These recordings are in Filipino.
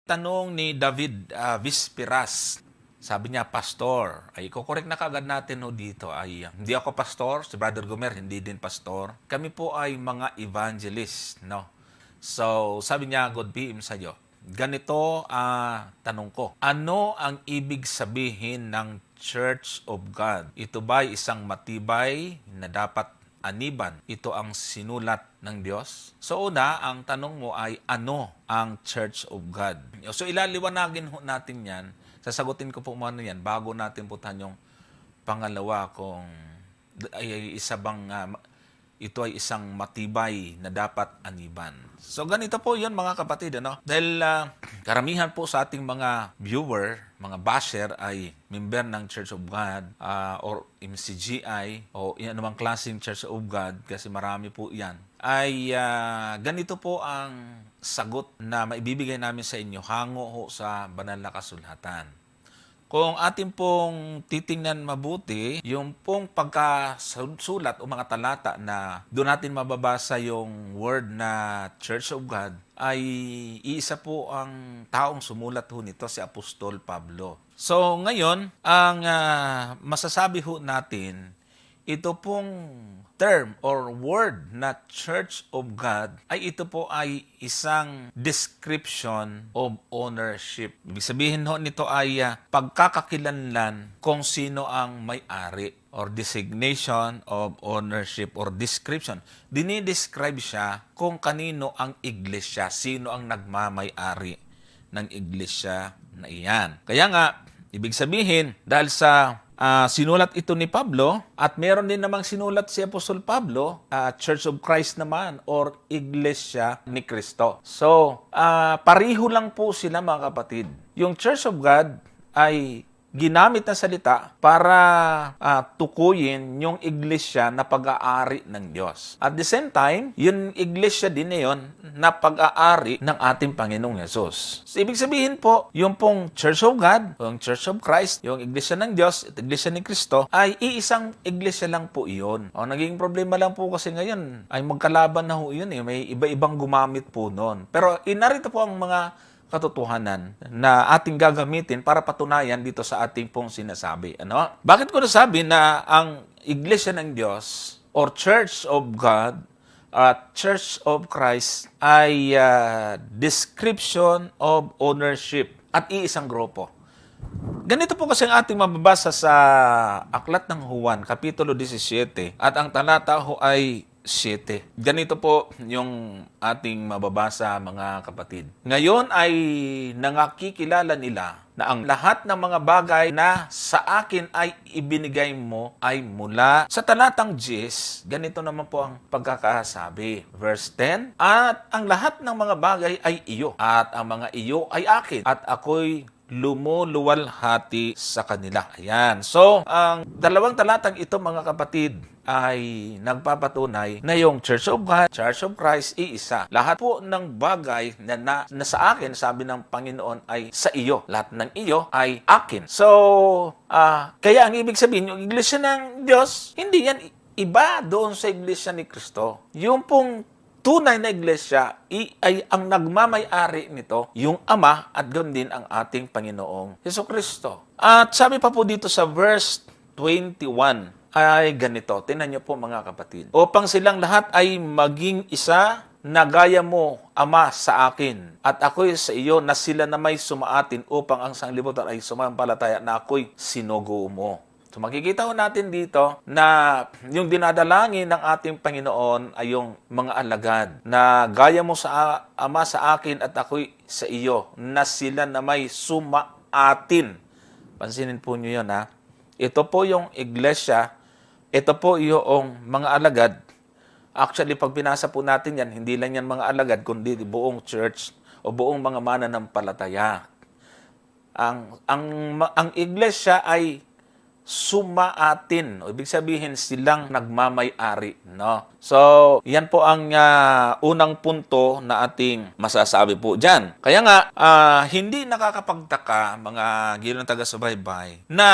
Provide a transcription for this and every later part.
Tanong ni David Vispiras, sabi niya, pastor, ay kukorek na kagad natin dito ay hindi ako pastor, si Brother Gomer hindi din pastor. Kami po ay mga evangelist, no? So, sabi niya, good PM sa iyo. Ganito tanong ko, ano ang ibig sabihin ng Church of God? Ito ba isang matibay na dapat aniban? Ito ang sinulat ng Diyos? So una, ang tanong mo ay ano ang Church of God? So ilaliwanagin natin yan. Sasagutin ko po muna yan bago natin putahan yung pangalawa kung ito ay isang matibay na dapat aniban. So ganito po yun mga kapatid. Dahil karamihan po sa ating mga viewer, mga basher ay member ng Church of God or MCGI o anumang klaseng Church of God kasi marami po yan. Ay ganito po ang sagot na maibibigay namin sa inyo hango sa banal na kasulatan. Kung atin pong titingnan mabuti, yung pong pagkasulat o mga talata na doon natin mababasa yung word na Church of God, ay iisa po ang taong sumulat nito, si Apostol Pablo. So ngayon, ang masasabi natin, ito pong term or word na Church of God ay ito po ay isang description of ownership. Ibig sabihin nito ay pagkakakilanlan kung sino ang may-ari or designation of ownership or description. Dinidescribe siya kung kanino ang iglesia, sino ang nagmamay-ari ng iglesia na iyan. Kaya nga, ibig sabihin, dahil sa sinulat ito ni Pablo at meron din namang sinulat si Apostol Pablo, Church of Christ naman or Iglesia ni Cristo. So, pariho lang po sila mga kapatid. Yung Church of God ay ginamit na salita para tukuyin yung iglesia na pag-aari ng Diyos. At the same time, yung iglesia din na yun na pag-aari ng ating Panginoong Yesus. So, ibig sabihin po, yung pong Church of God, yung Church of Christ, yung iglesia ng Diyos at iglesia ni Cristo, ay iisang iglesia lang po iyon. O, naging problema lang po kasi ngayon, ay magkalaban na ho yun. May iba-ibang gumamit po noon. Pero inarito po ang mga katotohanan na ating gagamitin para patunayan dito sa ating pong sinasabi. Bakit ko nasabi na ang Iglesia ng Diyos or Church of God at Church of Christ ay description of ownership at iisang grupo? Ganito po kasi ang ating mababasa sa Aklat ng Juan, Kapitulo 17, at ang talata ay 7. Ganito po yung ating mababasa mga kapatid. Ngayon ay nangakikilala nila na ang lahat ng mga bagay na sa akin ay ibinigay mo ay mula sa talatang 10. Ganito naman po ang pagkakasabi. Verse 10, at ang lahat ng mga bagay ay iyo, at ang mga iyo ay akin, at ako'y lumuluwalhati sa kanila. Ayan. So, ang dalawang talatang ito mga kapatid ay nagpapatunay na yung Church of God, Church of Christ, iisa. Lahat po ng bagay na sa akin, sabi ng Panginoon, ay sa iyo. Lahat ng iyo ay akin. So, kaya ang ibig sabihin, yung iglesia ng Diyos, hindi yan iba doon sa iglesia ni Cristo. Yung pong tunay na iglesia ay ang nagmamay-ari nito, yung Ama at doon din ang ating Panginoong Jesucristo. At sabi pa po dito sa verse 21 ay ganito. Tingnan niyo po mga kapatid. Upang silang lahat ay maging isa na gaya mo, Ama, sa akin at ako'y sa iyo na sila na may sumaatin upang ang sanglibutan ay sumampalataya na ako'y sinugo mo. So makikita ho natin dito na yung dinadalangin ng ating Panginoon ay yung mga alagad na gaya mo sa Ama sa akin at ako'y sa iyo na sila na may sumaatin. Pansinin po nyo yun Ito po yung iglesia, ito po yung mga alagad. Actually, pag binasa po natin yan, hindi lang yan mga alagad, kundi buong church o buong mga mananampalataya. Ang iglesia ay sumaatin. O, ibig sabihin, silang nagmamay-ari, no? So, yan po ang unang punto na ating masasabi po dyan. Kaya nga, hindi nakakapagtaka, mga ginong taga-subaybay, na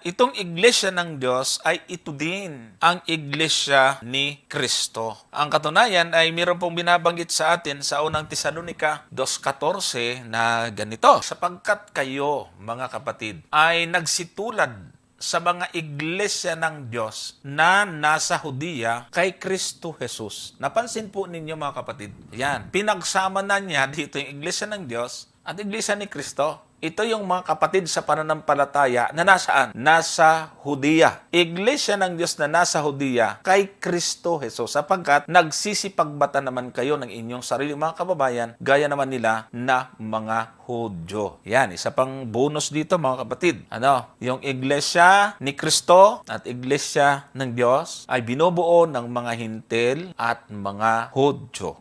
itong iglesia ng Diyos ay ito din ang iglesia ni Kristo. Ang katunayan ay mayroon pong binabanggit sa atin sa unang Tesalonica 2:14 na ganito, sapagkat kayo, mga kapatid, ay nagsitulad sa mga iglesia ng Diyos na nasa Hudiya kay Kristo Jesus. Napansin po ninyo, mga kapatid? Yan. Pinagsama na niya dito yung iglesia ng Diyos at iglesia ni Kristo. Ito yung mga kapatid sa pananampalataya na nasaan? Nasa Hudiya. Iglesia ng Diyos na nasa Hudiya kay Kristo Jesus, sapagkat nagsisipagbata naman kayo ng inyong sarili, mga kababayan, gaya naman nila na mga Hudyo. Yan, isa pang bonus dito, mga kapatid. Yung iglesia ni Kristo at iglesia ng Diyos ay binubuo ng mga Hintil at mga Hudyo.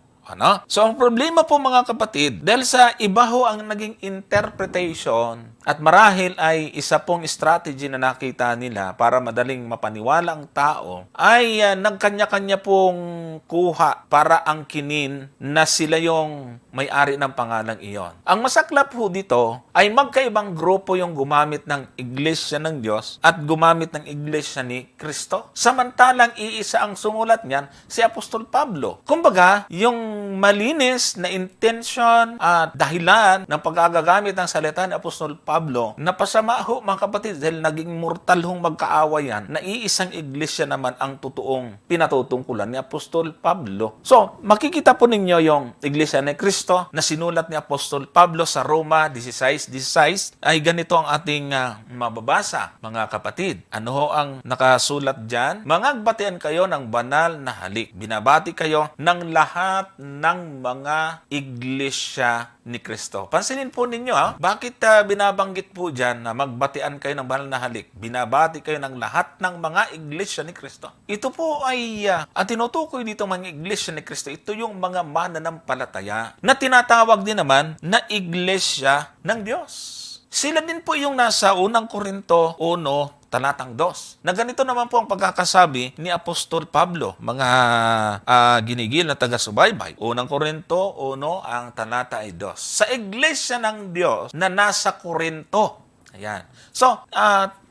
So, ang problema po, mga kapatid, dahil sa iba ho ang naging interpretation at marahil ay isa pong strategy na nakita nila para madaling mapaniwala ang tao, ay nagkanya-kanya pong kuha para angkinin na sila yung may-ari ng pangalang iyon. Ang masaklap ho dito ay magkaibang grupo yung gumamit ng iglesia ng Diyos at gumamit ng iglesia ni Kristo. Samantalang iisa ang sumulat niyan, si Apostol Pablo. Kumbaga, yung malinis na intention at dahilan ng paggagamit ng salita ni Apostol Pablo, napasama ho, mga kapatid, dahil naging mortal hong magkaawa yan, na iisang iglesia naman ang totoong pinatutungkulan ni Apostol Pablo. So, makikita po ninyo yung iglesia ni Kristo na sinulat ni Apostol Pablo sa Roma 16:16 ay ganito ang ating mababasa, mga kapatid. Ano ho ang nakasulat dyan? Mangagbatian kayo ng banal na halik. Binabati kayo ng lahat ng mga iglesia ni Kristo. Pansinin po ninyo, bakit binabanggit po dyan na magbatian kayo ng banal na halik? Binabati kayo ng lahat ng mga iglesia ni Kristo. Ito po ay, ang tinutukoy dito mga iglesia ni Kristo, ito yung mga mananampalataya na tinatawag din naman na iglesia ng Diyos. Sila din po yung nasa unang Korinto 1, talatang 2. Na ganito naman po ang pagkakasabi ni Apostol Pablo, mga ginigil na taga-subaybay. Unang Korinto 1, ang talata ay 2. Sa iglesia ng Diyos na nasa Korinto. Ayan. So,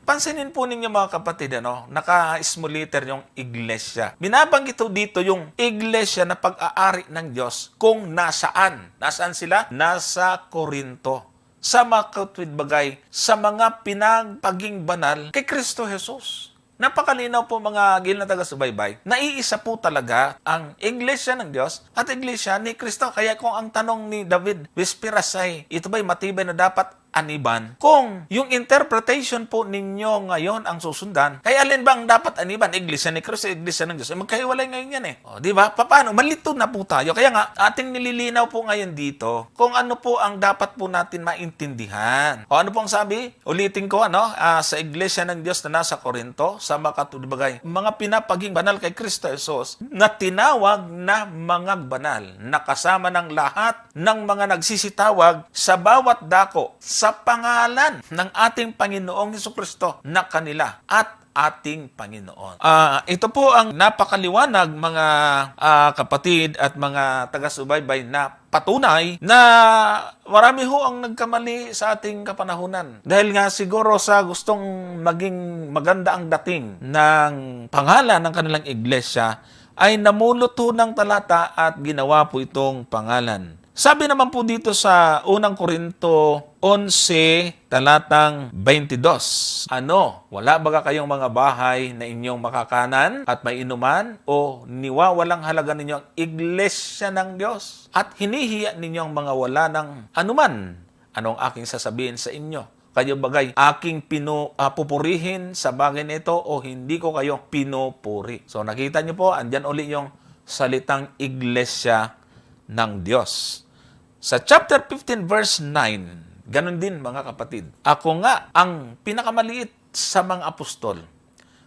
pansinin po ninyo, mga kapatid, naka-small letter yung iglesia. Binabanggit dito yung iglesia na pag-aari ng Diyos kung nasaan. Nasaan sila? Nasa Korinto. Sa makatwid bagay, sa mga pinagpaging banal kay Kristo Jesus. Napakalinaw po, mga gil na taga-subaybay, naiisa po talaga ang iglesia ng Diyos at iglesia ni Kristo. Kaya kung ang tanong ni David Vespiras ay, ito ba'y matibay na dapat aniban? Kung yung interpretation po ninyo ngayon ang susundan, kaya alin ba ang dapat aniban? Iglesia ni Kristo, iglesia ng Diyos. Magkahiwalay ngayon yan . Di ba? Paano? Malito na po tayo. Kaya nga, ating nililinaw po ngayon dito kung ano po ang dapat po natin maintindihan. Ano pong sabi? Ulitin ko, sa iglesia ng Diyos na nasa Korinto, sa makatulibagay, mga pinapaging banal kay Kristo Jesus na tinawag na mga banal, nakasama ng lahat ng mga nagsisitawag sa bawat dako sa pangalan ng ating Panginoong Hesukristo na kanila at ating Panginoon. Ito po ang napakaliwanag, mga kapatid at mga taga-subaybay, na patunay na marami ho ang nagkamali sa ating kapanahunan. Dahil nga siguro sa gustong maging maganda ang dating ng pangalan ng kanilang iglesia, ay namulot ho ng talata at ginawa po itong pangalan. Sabi naman po dito sa unang Korinto 11, talatang 22. Wala baga kayong mga bahay na inyong makakanan at may inuman o niwawalang halaga ninyo ang iglesia ng Diyos at hinihiya ninyong mga wala ng anuman? Anong aking sasabihin sa inyo? Kayo bagay aking pupurihin sa bagay nito o hindi ko kayo pinupuri? So nakita niyo po, andyan uli yung salitang iglesia ng Diyos. Sa chapter 15 verse 9, ganun din, mga kapatid. Ako nga ang pinakamaliit sa mga apostol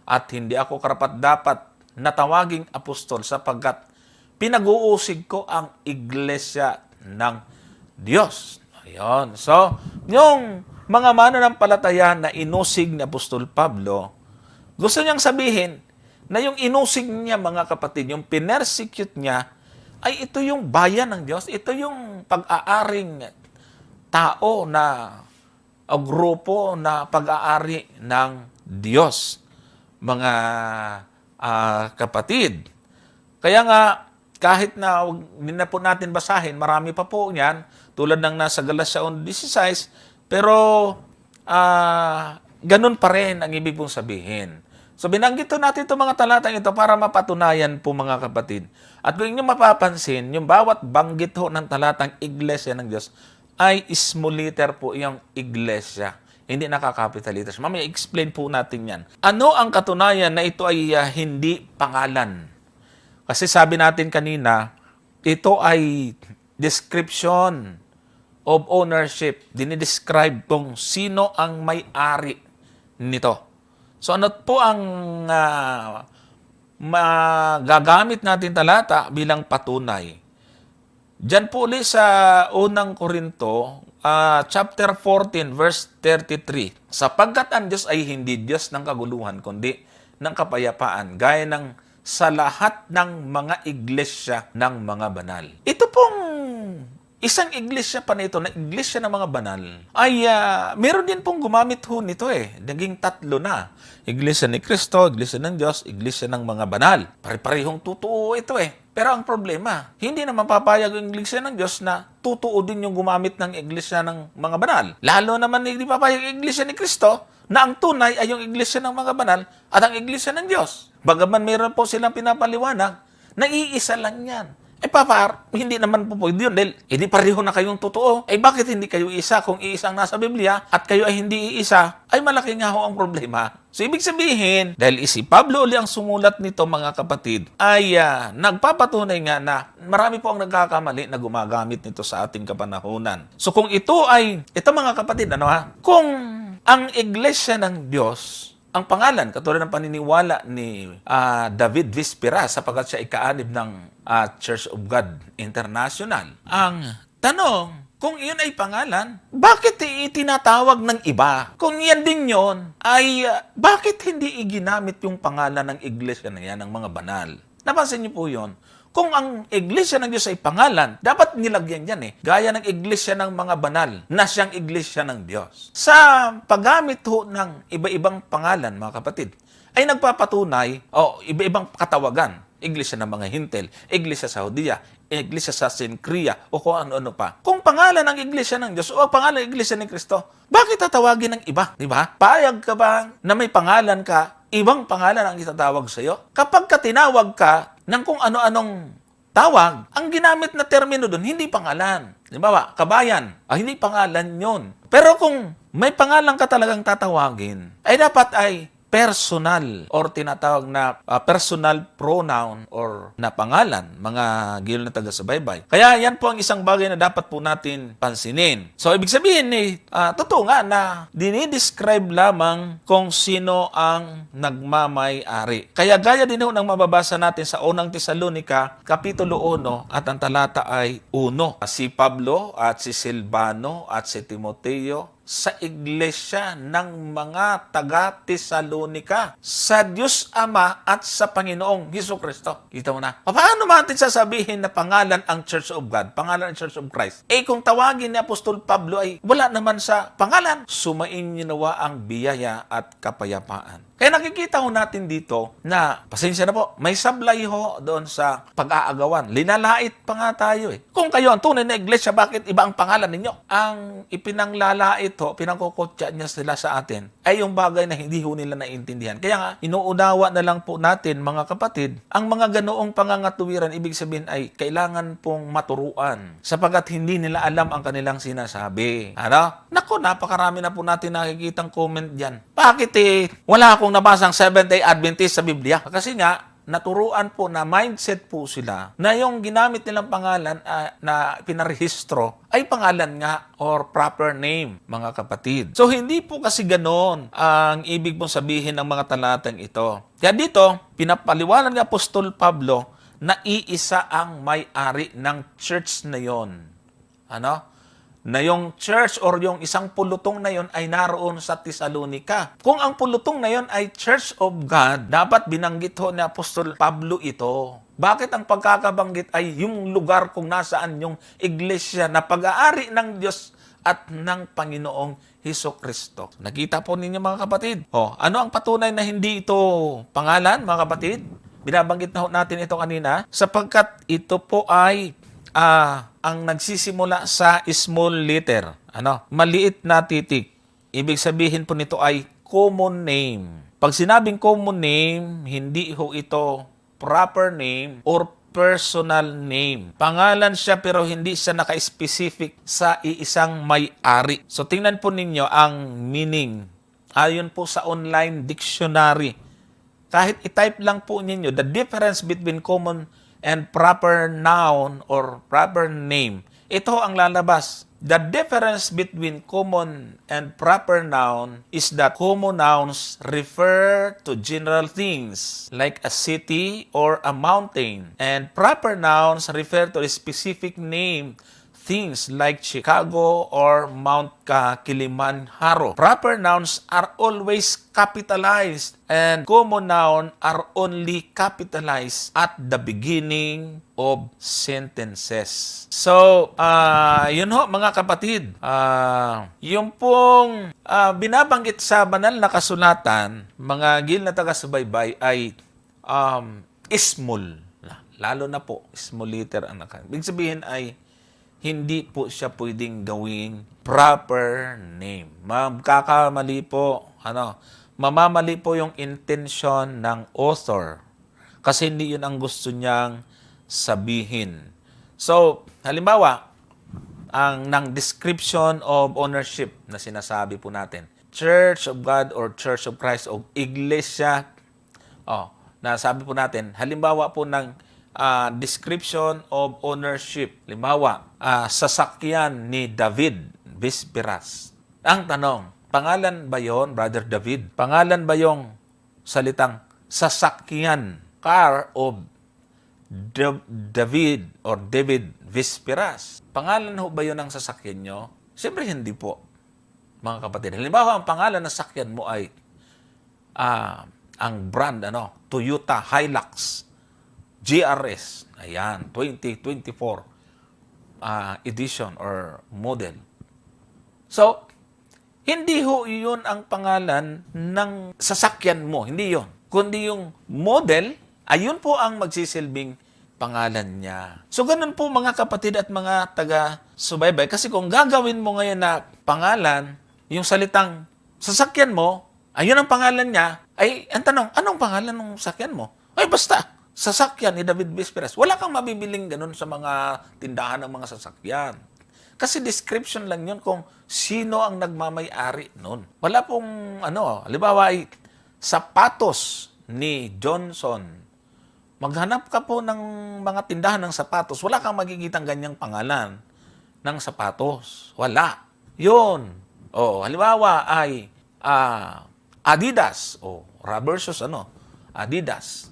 at hindi ako karapat-dapat na tawaging apostol sapagkat pinag-uusig ko ang iglesia ng Diyos. Ayun. So, yung mga mananampalataya na inusig ni Apostol Pablo, gusto niyang sabihin na yung inusig niya, mga kapatid, yung pinersecute niya, ay ito yung bayan ng Diyos, ito yung pag-aaring tao na o grupo na pag-aari ng Diyos, mga kapatid. Kaya nga, kahit na hindi na po natin basahin, marami pa po niyan, tulad ng nasa Galatia 1:16, pero ganun pa rin ang ibig pong sabihin. So binanggit po natin itong mga talatang ito para mapatunayan po, mga kapatid. At kung inyo mapapansin, yung bawat banggit ho ng talatang iglesia ng Diyos ay small letter po yung iglesia. Hindi nakaka-capital letters. Mamaya explain po natin yan. Ano ang katunayan na ito ay hindi pangalan? Kasi sabi natin kanina, ito ay description of ownership. Dinidescribe kung sino ang may-ari nito. So ano po ang magagamit natin talata bilang patunay? Diyan po ulit sa unang Korinto, chapter 14, verse 33. Sapagkat ang Diyos ay hindi Diyos ng kaguluhan, kundi ng kapayapaan, gaya ng sa lahat ng mga iglesia ng mga banal. Ito pong isang iglesia pa nito, na iglesia ng mga banal, ay meron din pong gumamit ho nito Naging tatlo na. Iglesia ni Kristo, iglesia ng Diyos, iglesia ng mga banal. Pare-parehong totoo ito Pero ang problema, hindi na mapapayag ang iglesia ng Diyos na totoo din yung gumamit ng iglesia ng mga banal. Lalo naman hindi papayag ang iglesia ni Kristo na ang tunay ay yung iglesia ng mga banal at ang iglesia ng Diyos. Bagaman meron po silang pinapaliwanag, naiisa lang yan. Hindi naman po pwede yun dahil hindi pareho na kayong totoo. Bakit hindi kayo isa? Kung iisa ang nasa Biblia at kayo ay hindi iisa, ay malaki nga ho ang problema. So, ibig sabihin, dahil si Pablo uli ang sumulat nito, mga kapatid, ay nagpapatunay nga na marami po ang nagkakamali na gumagamit nito sa ating kapanahunan. So, kung ito mga kapatid, kung ang iglesia ng Diyos, ang pangalan, katulad ng paniniwala ni David Vispera, sapagkat siya ika-anib ng Church of God International. Ang tanong, kung iyon ay pangalan, bakit itinatawag ng iba? Kung yan din yon, ay bakit hindi iginamit yung pangalan ng iglesia na yan, ng mga banal? Napansin niyo po yon? Kung ang iglesia ng Diyos ay pangalan, dapat nilagyan yan Gaya ng iglesia ng mga banal na siyang iglesia ng Diyos. Sa paggamit ho ng iba-ibang pangalan, mga kapatid, ay nagpapatunay iba-ibang katawagan. Iglesia ng mga Hintil, iglesia sa Judea, iglesia sa Sincria, o kung ano-ano pa. Kung pangalan ng iglesia ng Diyos o pangalan ng iglesia ni Kristo, bakit tatawagin ng iba? Diba? Payag ka ba na may pangalan ka, ibang pangalan ang itatawag sa iyo? Kapag ka tinawag ka ng kung ano-anong tawag, ang ginamit na termino doon, hindi pangalan. Di ba? Kabayan. Hindi pangalan yon. Pero kung may pangalan ka talagang tatawagin, ay dapat ay personal or tinatawag na personal pronoun or na pangalan, mga giliw na taga-subaybay. Kaya yan po ang isang bagay na dapat po natin pansinin. So, ibig sabihin totoo nga na dinidescribe lamang kung sino ang nagmamay-ari. Kaya gaya din ho ng mababasa natin sa unang Tesalonica, Kapitulo 1 at ang talata ay 1. Si Pablo at si Silvano at si Timoteo sa iglesia ng mga taga-Tesalonica, sa Diyos Ama at sa Panginoong Hesukristo. Kita mo na. Paano natin sasabihin na pangalan ang Church of God, pangalan ang Church of Christ? Kung tawagin ni Apostol Pablo ay wala naman sa pangalan. Sumain niyo nawa ang biyaya at kapayapaan. Kaya nakikita ho natin dito na, pasensya na po, may sablay ho doon sa pag-aagawan. Linalait pa nga tayo Kung kayo ang tunay na iglesia, bakit iba ang pangalan ninyo? Ang ipinanglalait ho, pinangkukutya niya sila sa atin, ay yung bagay na hindi ho nila naintindihan. Kaya nga, inuunawa na lang po natin, mga kapatid, ang mga ganoong pangangatuwiran, ibig sabihin ay kailangan pong maturuan sapagkat hindi nila alam ang kanilang sinasabi. Naku, napakarami na po natin nakikitang comment dyan. Bakit wala akong nabasang Seventh-day Adventist sa Biblia? Kasi nga, naturuan po na mindset po sila na yung ginamit nilang pangalan na pinarehistro ay pangalan nga or proper name, mga kapatid. So, hindi po kasi ganoon ang ibig mong sabihin ng mga talatang ito. Kaya dito, pinapaliwanag ni Apostol Pablo na iisa ang may-ari ng church na yon. na yung church or yung isang pulutong na yon ay naroon sa Tesalonica. Kung ang pulutong na yon ay Church of God, dapat binanggit ho ni Apostol Pablo ito. Bakit ang pagkakabanggit ay yung lugar kung nasaan yung iglesia na pag-aari ng Diyos at ng Panginoong Hesukristo? Nakita po ninyo mga kapatid. Ano ang patunay na hindi ito pangalan mga kapatid? Binabanggit na ho natin ito kanina sapagkat ito po ay ang nagsisimula sa small letter. Maliit na titik. Ibig sabihin po nito ay common name. Pag sinabing common name, hindi ho ito proper name or personal name. Pangalan siya pero hindi siya naka-specific sa iisang may-ari. So tingnan po ninyo ang meaning. Ayon po sa online dictionary. Kahit i-type lang po ninyo, the difference between common and proper noun or proper name. Ito ang lalabas. The difference between common and proper noun is that common nouns refer to general things like a city or a mountain, and proper nouns refer to a specific name, things like Chicago or Mount Kilimanjaro. Proper nouns are always capitalized and common noun are only capitalized at the beginning of sentences. So, yun ho mga kapatid. Yung pong binabanggit sa banal na kasulatan, mga gil na taga-subaybay ay small. Lalo na po, small letter ang nakalagay. Ibig sabihin ay hindi po siya pwedeng gawing proper name. Magkakamali po, mamamali po yung intention ng author kasi hindi yun ang gusto niyang sabihin. So, halimbawa, ng description of ownership na sinasabi po natin, Church of God or Church of Christ o Iglesia, nasabi po natin, halimbawa po ng description of ownership. Halimbawa, sasakyan ni David Bisperas. Ang tanong, pangalan ba yon, Brother David? Pangalan ba yung salitang sasakyan, car of David or David Bisperas? Pangalan ho ba yon ang sasakyan nyo? Siyempre hindi po, mga kapatid. Halimbawa, ang pangalan ng sasakyan mo ay ang brand, Toyota Hilux GRS. Ayan, 2024 edition or model. So, hindi ho yun ang pangalan ng sasakyan mo. Hindi yun. Kundi yung model, ayun po ang magsisilbing pangalan niya. So, ganun po mga kapatid at mga taga-subaybay. Kasi kung gagawin mo ngayon na pangalan, yung salitang sasakyan mo, ayun ang pangalan niya, ay, ang tanong, anong pangalan ng sasakyan mo? Ay, basta, sasakyan ni David Bisperas. Wala kang mabibiling ganun sa mga tindahan ng mga sasakyan. Kasi description lang yun kung sino ang nagmamay-ari nun. Wala pong, halimbawa ay sapatos ni Johnson. Maghanap ka po ng mga tindahan ng sapatos. Wala kang magigitang ganyang pangalan ng sapatos. Wala. Yun. Halimbawa ay Adidas. Rubber shoes, Adidas.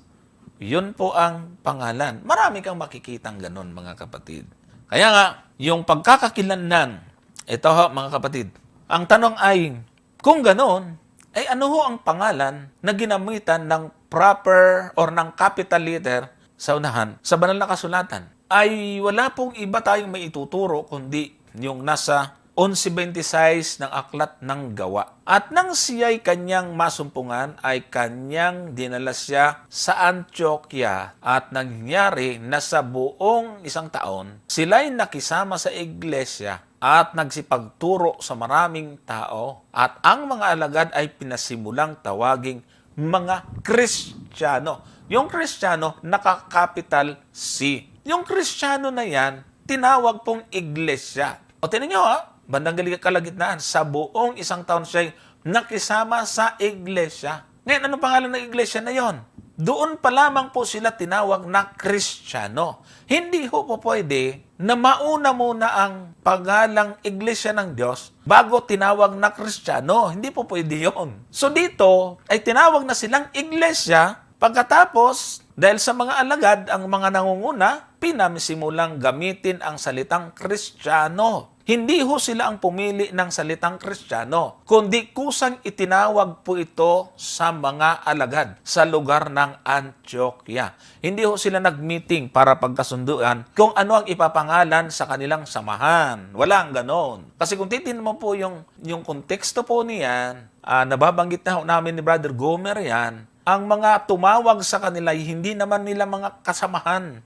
Yun po ang pangalan. Marami kang makikitang ganun, mga kapatid. Kaya nga, yung pagkakakilanlan, ito ho, mga kapatid, ang tanong ay, kung ganun, ay ano ho ang pangalan na ginamitan ng proper or ng capital letter sa unahan, sa banal na kasulatan? Ay wala pong iba tayong maituturo kundi yung nasa 11:26 ng Aklat ng Gawa. At nang siya'y kanyang masumpungan, ay kanyang dinala siya sa Antioquia at nangyari na sa buong isang taon, sila'y nakisama sa iglesia at nagsipagturo sa maraming tao at ang mga alagad ay pinasimulang tawaging mga Kristiyano. Yung Kristiyano, naka-capital C. Yung Kristiyano na yan, tinawag pong iglesia. Tinan nyo bandang kalagitnaan, sa buong isang taon siya'y nakisama sa iglesia. Ngayon, ano pangalan ng iglesia na yon? Doon pa lamang po sila tinawag na Kristiyano. Hindi ho po pwede na mauna muna ang pagalang iglesia ng Diyos bago tinawag na Kristiyano. Hindi po pwede yon. So dito ay tinawag na silang iglesia. Pagkatapos, dahil sa mga alagad, ang mga nangunguna, pinamisimulang gamitin ang salitang Kristiyano. Hindi ho sila ang pumili ng salitang Kristiyano, kundi kusang itinawag po ito sa mga alagad sa lugar ng Antioquia. Hindi ho sila nag-meeting para pagkasunduan kung ano ang ipapangalan sa kanilang samahan. Walang ganon. Kasi kung titignan mo po yung konteksto po niyan, nababanggit na ho namin ni Brother Gomer yan, ang mga tumawag sa kanila, hindi naman nila mga kasamahan.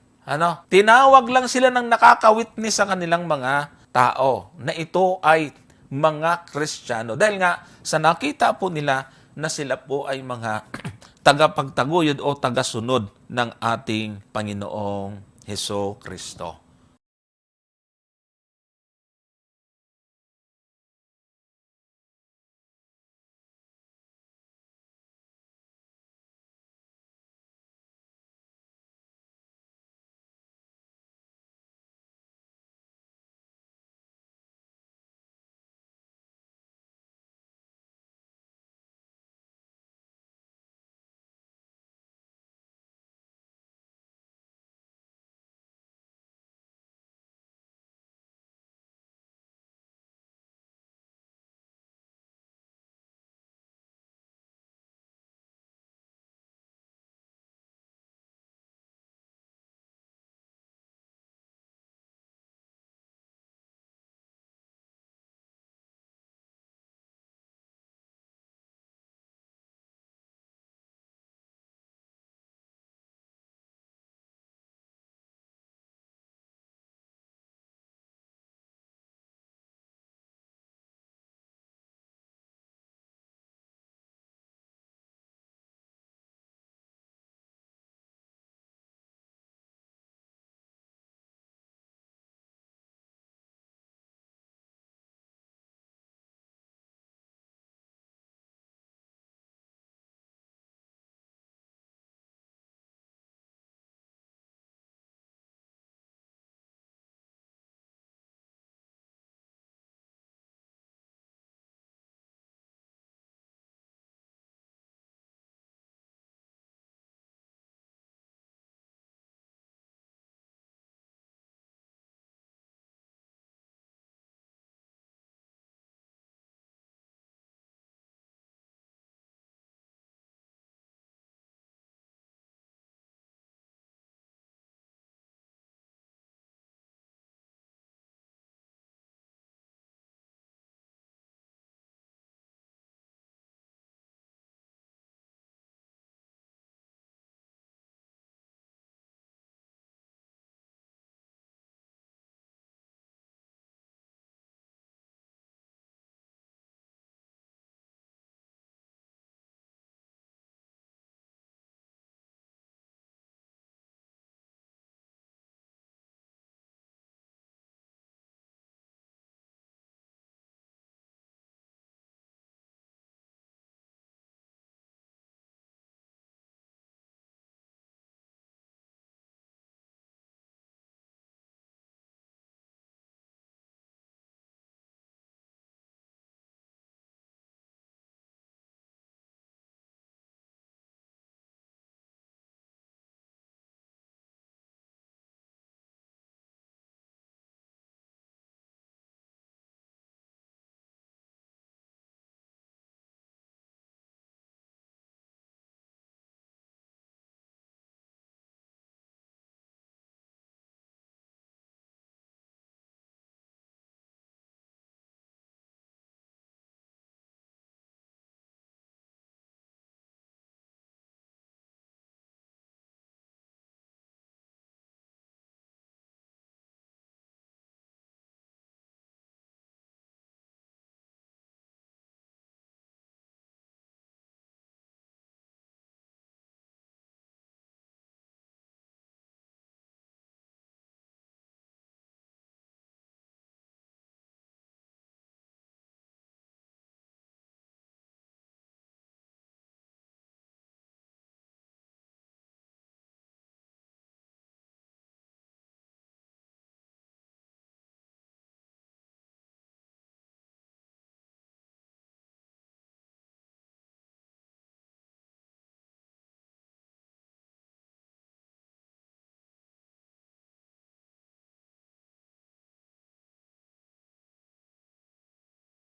Tinawag lang sila ng nakakawitness sa kanilang mga tao na ito ay mga Kristiyano. Dahil nga sa nakita po nila na sila po ay mga tagapagtaguyod o tagasunod ng ating Panginoong Hesus Kristo.